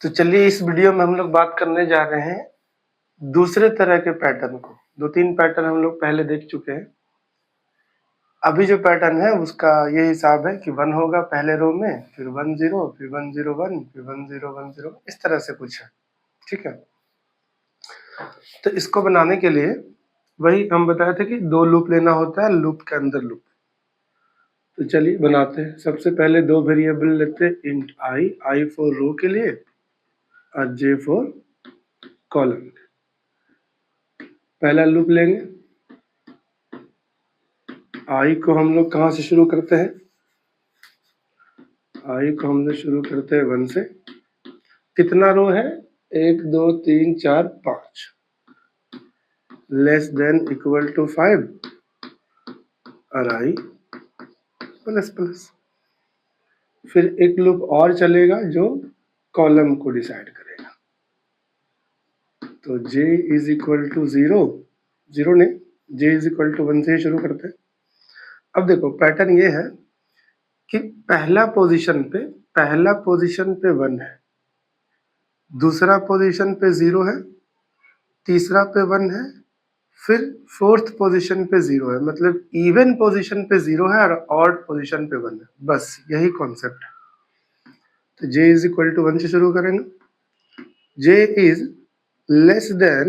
तो चलिए इस वीडियो में हम लोग बात करने जा रहे हैं दूसरे तरह के पैटर्न को। 2-3 पैटर्न हम लोग पहले देख चुके हैं। अभी जो पैटर्न है उसका ये हिसाब है कि 1 होगा पहले रो में, फिर 1 0, फिर 1 0 1, फिर 1 0 1 0, इस तरह से कुछ है। ठीक है, तो इसको बनाने के लिए वही हम बताए थे कि 2 लूप लेना होता है, लूप के अंदर लूप। तो चलिए बनाते हैं। सबसे पहले 2 वेरिएबल लेते हैं, इंट आई फॉर रो के लिए और जे फॉर कॉलम। पहला लूप लेंगे, आई को हम लोग कहाँ से शुरू करते हैं? आई को हम लोग शुरू करते हैं 1 से। कितना रो है? 1 2 3 4 5, लेस देन इक्वल टू 5 और आई प्लस प्लस। फिर एक लूप और चलेगा जो कॉलम को डिसाइड करेगा। तो j इज इक्वल टू 0, 0 नहीं, j इज इक्वल टू 1 से शुरू करते हैं। अब देखो पैटर्न ये है कि पहला पोजीशन पे 1 है, दूसरा पोजीशन पे 0 है, तीसरा पे 1 है, फिर फोर्थ पोजीशन पे 0 है। मतलब इवन पोजीशन पे 0 है और ऑड पोजीशन पे 1 है। बस यही कॉन्सेप्ट है। तो j इज इक्वल टू 1 से शुरू करेंगे। j is less than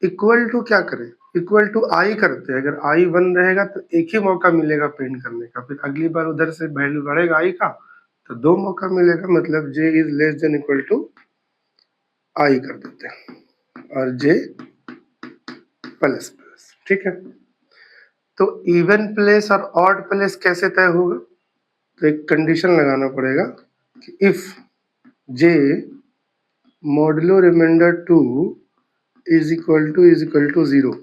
equal to क्या करें? इक्वल टू आई करते हैं। अगर आई 1 रहेगा तो एक ही मौका मिलेगा प्रिंट करने का, फिर अगली बार उधर से वैल्यू बढ़ेगा आई का तो 2 मौका मिलेगा। मतलब j is less than equal to I कर देते हैं और j प्लस प्लस। ठीक है, तो इवन प्लेस और ऑड प्लेस कैसे तय होगा? तो एक कंडीशन लगाना पड़ेगा कि if j modulo reminder 2 is equal to 0,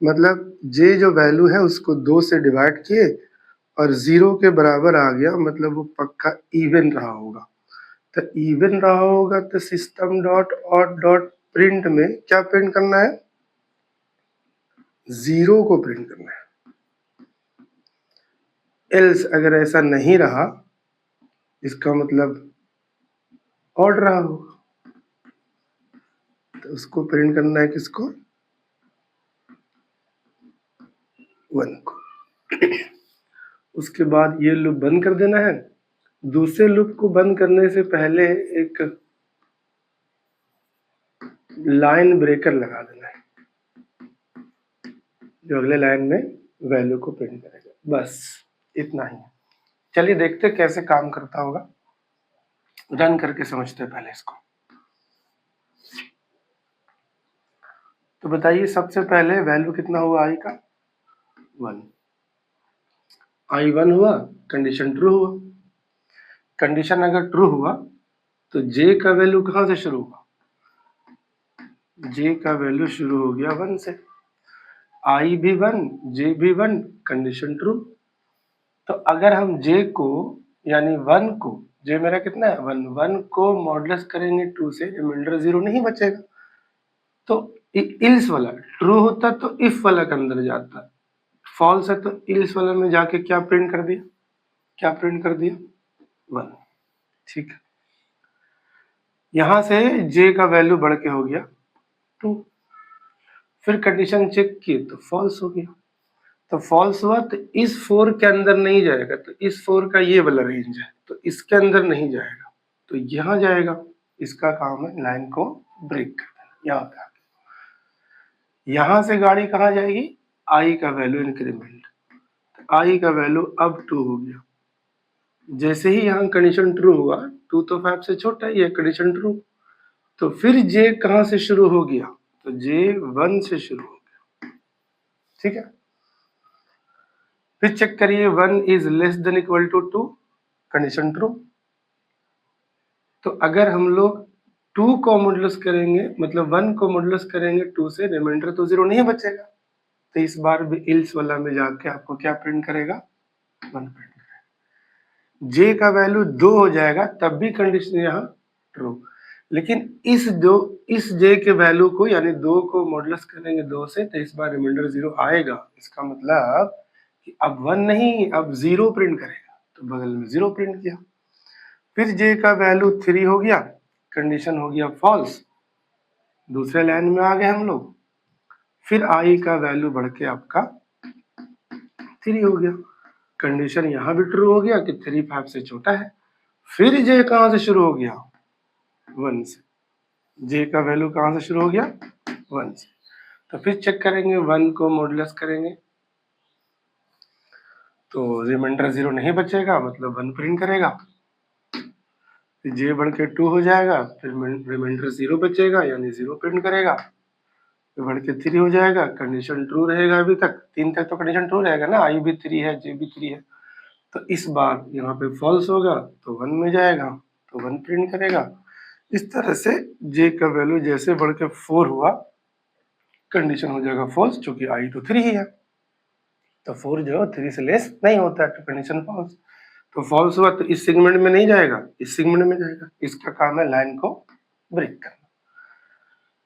मतलब j जो वैल्यू है उसको 2 से डिवाइड किए और 0 के बराबर आ गया, मतलब वो पक्का इवन रहा होगा। तो इवन रहा होगा तो system dot odd dot print में क्या प्रिंट करना है? 0 को प्रिंट करना है। एल्स अगर ऐसा नहीं रहा, इसका मतलब ऑड रहा होगा, तो उसको प्रिंट करना है किसको? 1 को। उसके बाद ये लूप बंद कर देना है। दूसरे लूप को बंद करने से पहले एक लाइन ब्रेकर लगा देना है जो अगले लाइन में वैल्यू को प्रिंट करेगा। बस इतना ही। चलिए देखते हैं कैसे काम करता होगा, रन करके समझते हैं पहले इसको। तो बताइए सबसे पहले वैल्यू कितना हुआ आई का? 1। आई 1 हुआ, कंडीशन ट्रू हुआ। कंडीशन अगर ट्रू हुआ तो जे का वैल्यू कहां से शुरू हुआ? जे का वैल्यू शुरू हो गया 1 से। आई भी 1, जे भी 1, कंडीशन ट्रू। तो अगर हम जे को यानी 1 को, जे मेरा कितना है 1, 1 को मॉडुलस करेंगे 2 से, रिमाइंडर 0 नहीं बचेगा। तो इल्स वाला ट्रू होता तो इफ वाला के अंदर जाता, फॉल्स है तो इल्स वाला में जाके क्या प्रिंट कर दिया? क्या प्रिंट कर दिया? 1। ठीक है, यहां से जे का वैल्यू बढ़ के हो गया 2। फिर कंडीशन चेक किए तो फॉल्स हो गया। तो फॉल्स हुआ तो इस 4 के अंदर नहीं जाएगा, तो इस 4 का ये वाला रेंज है तो इसके अंदर नहीं जाएगा, तो यहां जाएगा। इसका काम है लाइन को ब्रेक कर देना। यह होता है, यहां से गाड़ी कहां जाएगी? आई का वैल्यू इंक्रीमेंट, आई का वैल्यू अब 2 हो गया। जैसे ही यहाँ कंडीशन ट्रू हुआ, 2 तो 5 से छोटा ही है, कंडीशन ट्रू, तो फिर जे कहां से शुरू हो गया? तो जे 1 से शुरू हो गया। ठीक है, फिर चेक करिए 1 is less than equal to 2, condition true. तो अगर हम लोग 2 को मॉडुलस करेंगे, मतलब 1 को मॉडुलस करेंगे 2 से, रिमाइंडर तो 0 नहीं बचेगा। तो इस बार भी इल्स वाला में जाके आपको क्या प्रिंट करेगा? 1 प्रिंट करेगा। जे का वैल्यू 2 हो जाएगा तब भी कंडीशन यहाँ ट्रू। लेकिन इस जे के वैल्यू को यानी 2 को मॉडुलस करेंगे 2 से, तो इस बार रिमाइंडर 0 आएगा। इसका मतलब कि अब 1 नहीं, अब 0 प्रिंट करेगा। तो बगल में 0 प्रिंट किया। फिर जे का वैल्यू 3 हो गया, कंडीशन हो गया फॉल्स, दूसरे लाइन में आ गए हम लोग। फिर आई का वैल्यू बढ़ के आपका 3 हो गया, कंडीशन यहाँ भी ट्रू हो गया कि 3 5 से छोटा है। फिर जे कहाँ से शुरू हो गया, 1 से। जे का वैल्यू कहाँ से शुरू हो गया, 1 से। तो फिर चेक करेंगे, 1 को मॉडुलस करेंगे तो रिमाइंडर 0 नहीं बचेगा, मतलब 1 प्रिंट करेगा। फिर जे बढ़ के 2 हो जाएगा, फिर रिमाइंडर 0 बचेगा यानी 0 प्रिंट करेगा। फिर बढ़ के 3 हो जाएगा, कंडीशन ट्रू रहेगा। अभी तक 3 तक तो कंडीशन ट्रू रहेगा ना, आई भी 3 है, जे भी 3 है। तो इस बार यहाँ पे फॉल्स होगा तो 1 में जाएगा तो 1 प्रिंट करेगा। इस तरह से जे का वैल्यू जैसे बढ़ के 4 हुआ, कंडीशन हो जाएगा फॉल्स, चूंकि आई तो 3 ही है, तो 4 जो है 3 से लेस नहीं होता है, तो कंडीशन फॉल्स। तो फॉल्स हुआ तो इस सेगमेंट में नहीं जाएगा, इस सेगमेंट में जाएगा। इसका काम है लाइन को ब्रेक करना।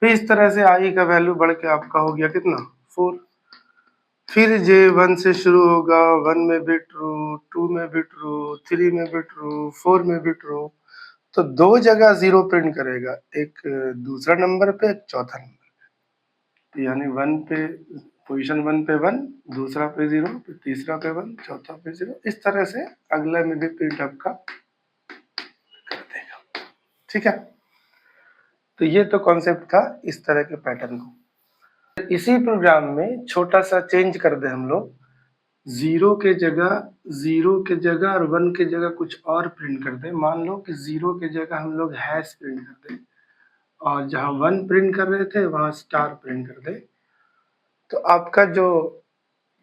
फिर इस तरह से आई का वैल्यू बढ़ के आपका हो गया कितना, 4। फिर जे 1 से शुरू होगा, 1 में भी ट्रू, 2 में भी ट्रू, 3 में भी ट्रू, 4 में भी ट्रू। तो 2 जगह 0 प्रिंट करेगा, एक दूसरा नंबर पे, एक चौथा नंबर पे। यानी 1 पे, पोजीशन 1 पे 1, दूसरा पे 0, फिर तीसरा पे 1, चौथा पे 0। इस तरह से अगला में भी प्रिंट आपका कर देगा। ठीक है, तो ये तो कॉन्सेप्ट था इस तरह के पैटर्न को। इसी प्रोग्राम में छोटा सा चेंज कर दे हम लोग, 0 के जगह और 1 के जगह कुछ और प्रिंट कर दे। मान लो कि 0 के जगह हम लोग हैश प्रिंट कर दे, और जहां 1 प्रिंट कर रहे थे वहां स्टार प्रिंट कर दे। तो आपका जो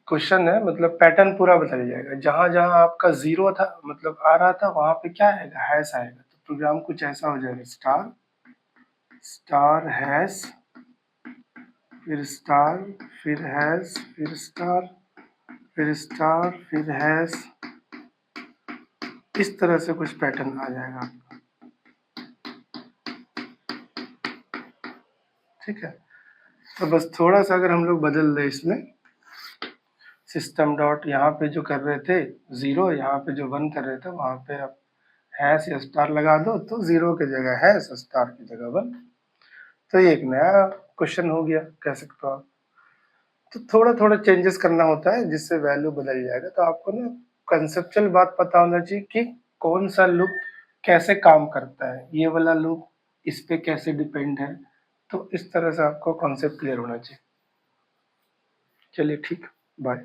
क्वेश्चन है, मतलब पैटर्न पूरा बदल जाएगा। जहां जहां आपका 0 था, मतलब आ रहा था, वहां पे क्या आएगा, हैश आएगा। तो प्रोग्राम कुछ ऐसा हो जाएगा, स्टार स्टार हैश, फिर स्टार, फिर हैश, फिर स्टार, फिर स्टार, फिर हैश। इस तरह से कुछ पैटर्न आ जाएगा आपका। ठीक है, तो बस थोड़ा सा अगर हम लोग बदल दें इसमें, सिस्टम डॉट यहाँ पे जो कर रहे थे 0, यहाँ पे जो 1 कर रहे थे वहां पे आप हैश या स्टार लगा दो, तो 0 की जगह हैश, स्टार की जगह 1। तो ये एक नया क्वेश्चन हो गया, कह सकते हो आप। तो थोड़ा थोड़ा चेंजेस करना होता है जिससे वैल्यू बदल जाएगा। तो आपको ना कंसेप्चुअल बात पता होना चाहिए कि कौन सा लूप कैसे काम करता है, ये वाला लूप इस पे कैसे डिपेंड है। तो इस तरह से आपको कॉन्सेप्ट क्लियर होना चाहिए। चलिए ठीक, बाय।